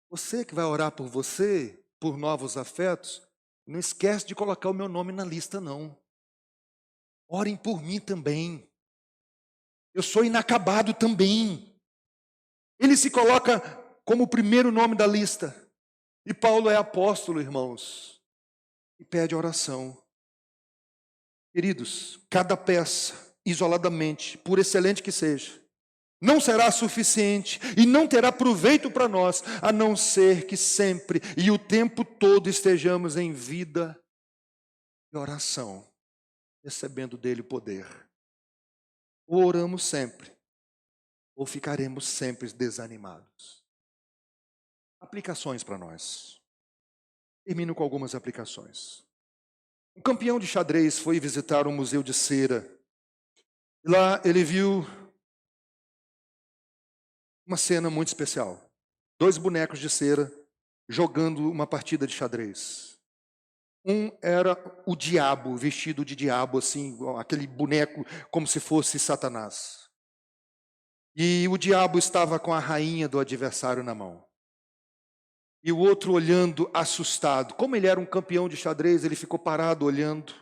você que vai orar por você, por novos afetos, Não esquece de colocar o meu nome na lista, não. Orem por mim também. Eu sou inacabado também. Ele se coloca como o primeiro nome da lista. E Paulo é apóstolo, irmãos, e pede oração. Queridos, cada peça, isoladamente, por excelente que seja, não será suficiente e não terá proveito para nós, a não ser que sempre e o tempo todo estejamos em vida e oração, recebendo dele o poder. Ou oramos sempre, ou ficaremos sempre desanimados. Aplicações para nós. Termino com algumas aplicações. Um campeão de xadrez foi visitar um museu de cera. Lá ele viu uma cena muito especial. 2 bonecos de cera jogando uma partida de xadrez. Um era o diabo, vestido de diabo, assim, aquele boneco como se fosse Satanás. E o diabo estava com a rainha do adversário na mão. E o outro olhando assustado. Como ele era um campeão de xadrez, ele ficou parado olhando.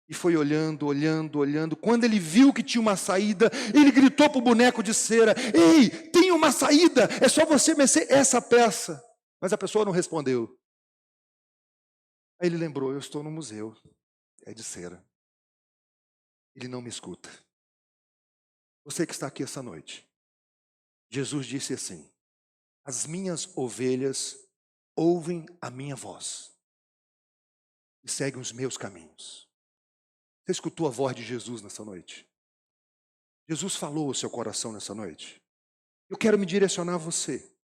E foi olhando, olhando, olhando. Quando ele viu que tinha uma saída, ele gritou para o boneco de cera: "Ei, tem uma saída, é só você mexer essa peça." Mas a pessoa não respondeu. Aí ele lembrou: eu estou no museu, é de cera. Ele não me escuta. Você que está aqui essa noite, Jesus disse assim: as minhas ovelhas ouvem a minha voz e seguem os meus caminhos. Você escutou a voz de Jesus nessa noite? Jesus falou ao seu coração nessa noite. Eu quero me direcionar a você.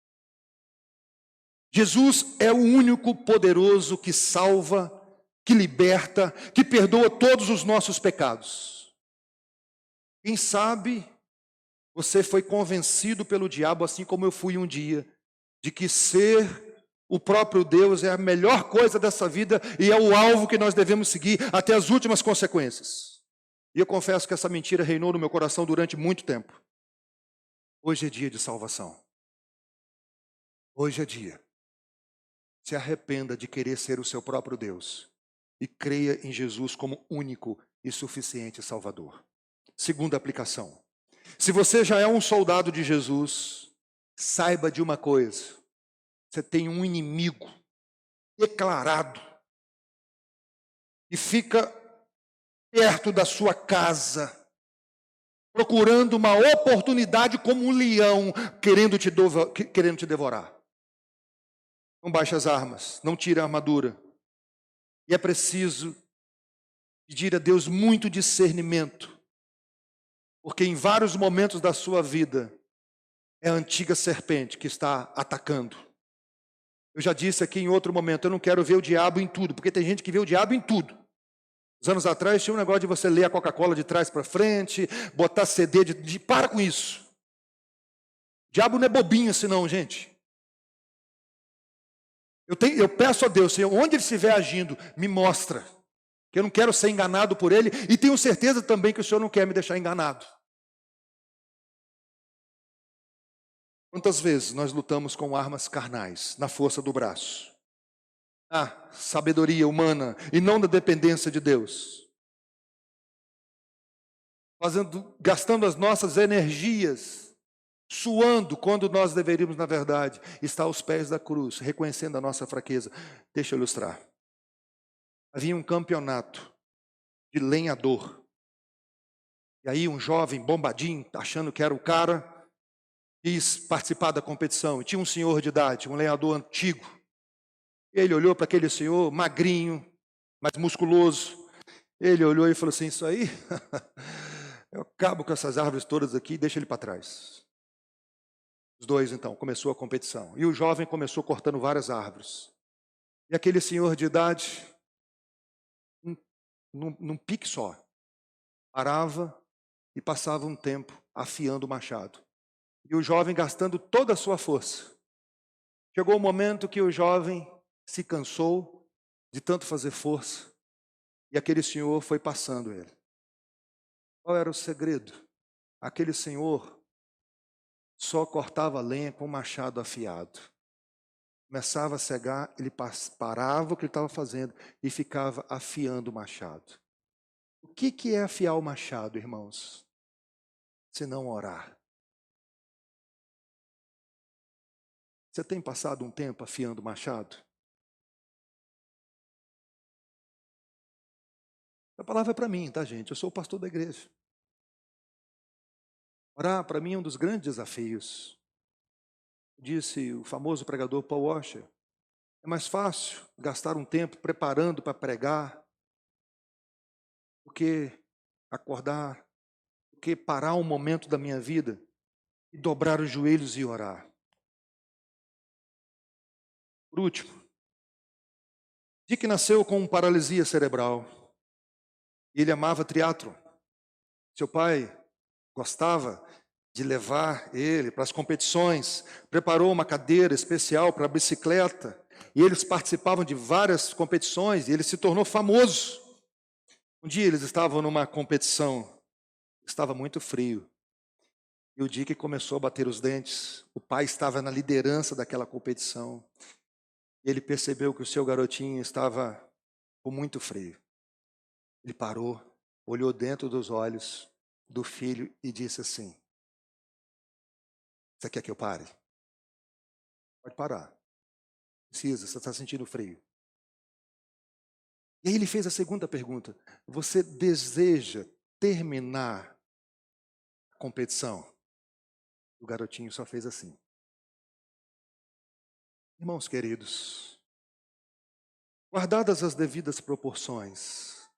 Jesus é o único poderoso que salva, que liberta, que perdoa todos os nossos pecados. Quem sabe você foi convencido pelo diabo, assim como eu fui um dia, de que ser o próprio Deus é a melhor coisa dessa vida e é o alvo que nós devemos seguir até as últimas consequências. E eu confesso que essa mentira reinou no meu coração durante muito tempo. Hoje é dia de salvação. Hoje é dia. Se arrependa de querer ser o seu próprio Deus e creia em Jesus como único e suficiente Salvador. Segunda aplicação. Se você já é um soldado de Jesus, saiba de uma coisa: você tem um inimigo declarado e fica perto da sua casa, procurando uma oportunidade como um leão, querendo te devorar. Não baixe as armas, não tire a armadura. E é preciso pedir a Deus muito discernimento, porque em vários momentos da sua vida é a antiga serpente que está atacando. Eu já disse aqui em outro momento, eu não quero ver o diabo em tudo, porque tem gente que vê o diabo em tudo. Uns anos atrás tinha um negócio de você ler a Coca-Cola de trás para frente, botar CD para com isso. O diabo não é bobinho assim não, gente. Eu peço a Deus, Senhor, onde ele estiver agindo, me mostra. Que eu não quero ser enganado por ele, e tenho certeza também que o Senhor não quer me deixar enganado. Quantas vezes nós lutamos com armas carnais, na força do braço? Sabedoria humana e não da dependência de Deus. Gastando as nossas energias, suando, quando nós deveríamos, na verdade, estar aos pés da cruz, reconhecendo a nossa fraqueza. Deixa eu ilustrar. Havia um campeonato de lenhador. E aí um jovem bombadinho, achando que era o cara, quis participar da competição. E tinha um senhor de idade, um lenhador antigo. Ele olhou para aquele senhor, magrinho, mas musculoso. Ele olhou e falou assim: isso aí, eu acabo com essas árvores todas aqui e deixo ele para trás. Os dois, então, começou a competição. E o jovem começou cortando várias árvores. E aquele senhor de idade, num pique só, parava e passava um tempo afiando o machado. E o jovem gastando toda a sua força. Chegou o momento que o jovem se cansou de tanto fazer força. E aquele senhor foi passando ele. Qual era o segredo? Aquele senhor só cortava lenha com machado afiado. Começava a cegar, ele parava o que ele estava fazendo e ficava afiando o machado. O que é afiar o machado, irmãos? Se não orar. Você tem passado um tempo afiando o machado? A palavra é para mim, tá, gente? Eu sou o pastor da igreja. Orar, para mim, é um dos grandes desafios. Disse o famoso pregador Paul Washer, é mais fácil gastar um tempo preparando para pregar do que acordar, do que parar um momento da minha vida e dobrar os joelhos e orar. Por último, Dick nasceu com paralisia cerebral. Ele amava triatlo. Seu pai gostava de levar ele para as competições, preparou uma cadeira especial para a bicicleta, e eles participavam de várias competições, e ele se tornou famoso. Um dia eles estavam numa competição, estava muito frio, e o Dick começou a bater os dentes. O pai estava na liderança daquela competição, e ele percebeu que o seu garotinho estava com muito frio. Ele parou, olhou dentro dos olhos do filho e disse assim: você quer que eu pare? Pode parar. Precisa, você está sentindo frio. E aí ele fez a segunda pergunta: você deseja terminar a competição? O garotinho só fez assim. Irmãos queridos, guardadas as devidas proporções,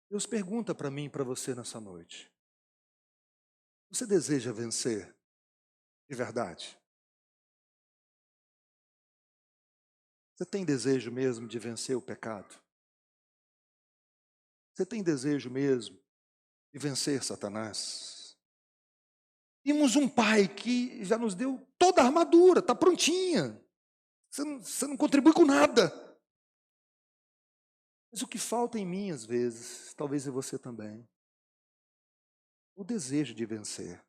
Deus pergunta para mim e para você nessa noite: você deseja vencer de verdade? Você tem desejo mesmo de vencer o pecado? Você tem desejo mesmo de vencer Satanás? Temos um pai que já nos deu toda a armadura, está prontinha. Você não contribui com nada. Mas o que falta em mim, às vezes, talvez em você também, o desejo de vencer.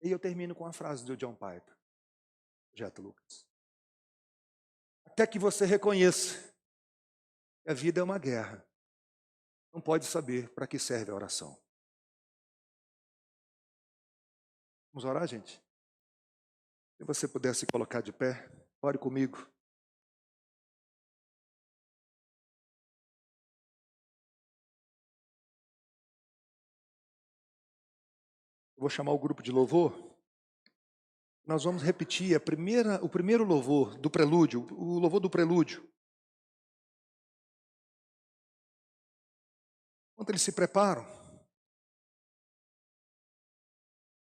E eu termino com a frase do John Piper. Projeto Lucas. Até que você reconheça que a vida é uma guerra, não pode saber para que serve a oração. Vamos orar, gente? Se você pudesse colocar de pé, ore comigo. Eu vou chamar o grupo de louvor. Nós vamos repetir o primeiro louvor do prelúdio, o louvor do prelúdio. Enquanto eles se preparam,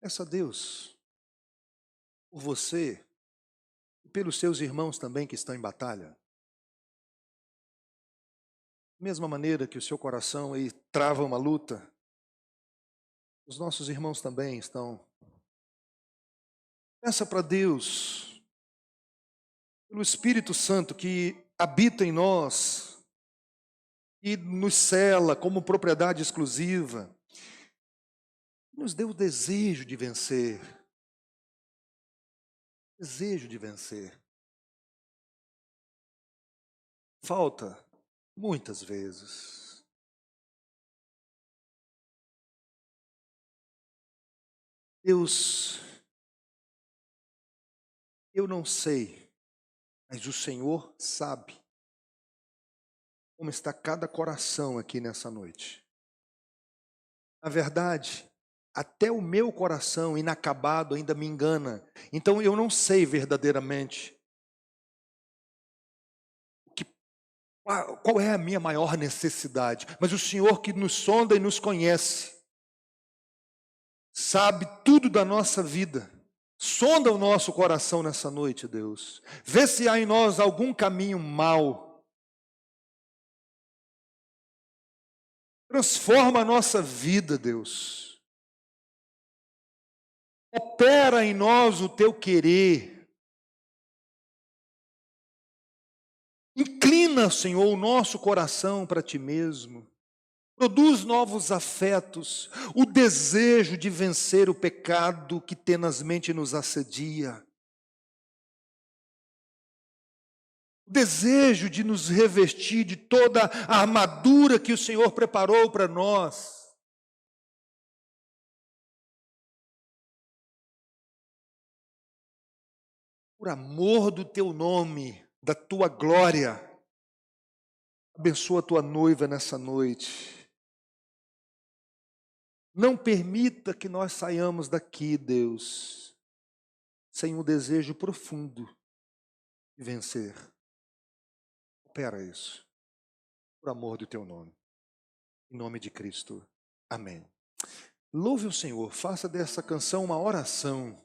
peça a Deus por você e pelos seus irmãos também que estão em batalha. Da mesma maneira que o seu coração aí trava uma luta, os nossos irmãos também estão. Peça para Deus, pelo Espírito Santo que habita em nós e nos cela como propriedade exclusiva, nos dê o desejo de vencer. Desejo de vencer. Falta muitas vezes. Deus, eu não sei, mas o Senhor sabe como está cada coração aqui nessa noite. Na verdade, até o meu coração inacabado ainda me engana. Então eu não sei verdadeiramente qual é a minha maior necessidade. Mas o Senhor que nos sonda e nos conhece, sabe tudo da nossa vida. Sonda o nosso coração nessa noite, Deus. Vê se há em nós algum caminho mau. Transforma a nossa vida, Deus. Opera em nós o teu querer. Inclina, Senhor, o nosso coração para ti mesmo. Produz novos afetos, o desejo de vencer o pecado que tenazmente nos assedia, o desejo de nos revestir de toda a armadura que o Senhor preparou para nós. Por amor do teu nome, da tua glória, abençoa a tua noiva nessa noite. Não permita que nós saiamos daqui, Deus, sem um desejo profundo de vencer. Opera isso, por amor do teu nome. Em nome de Cristo. Amém. Louve o Senhor, faça dessa canção uma oração.